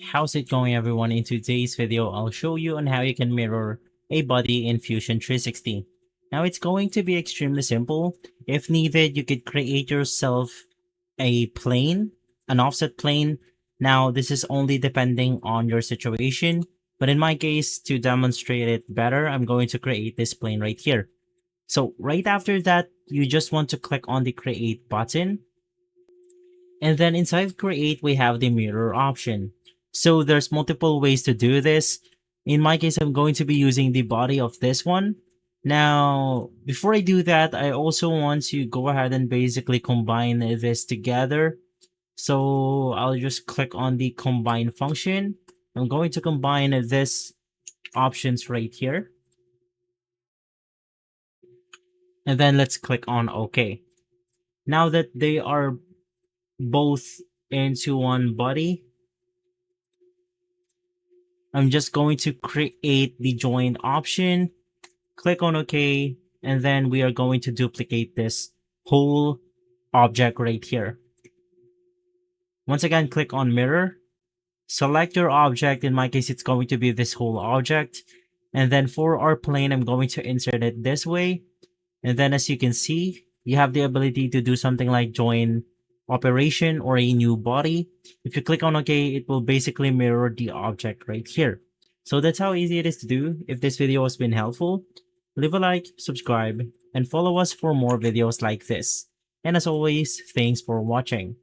How's it going, everyone? In today's video, I'll show you on how you can mirror a body in Fusion 360. Now, it's going to be extremely simple. If needed, you could create yourself a plane, an offset plane. Now, this is only depending on your situation, but in my case, to demonstrate it better, I'm going to create this plane right here. So right after that, you just want to click on the create button. And then inside create, we have the mirror option. So there's multiple ways to do this. In my case, I'm going to be using the body of this one. Now, before I do that, I also want to go ahead and basically combine this together. So I'll just click on the combine function. I'm going to combine this options right here. And then let's click on OK. Now that they are both into one body, I'm just going to create the join option, click on OK, and then we are going to duplicate this whole object right here. Once again, click on mirror, select your object. In my case, it's going to be this whole object. And then for our plane, I'm going to insert it this way. And then as you can see, you have the ability to do something like join operation or a new body. If you click on OK, it will basically mirror the object right here. So that's how easy it is to do. If this video has been helpful, leave a like, subscribe, and follow us for more videos like this. And as always, thanks for watching.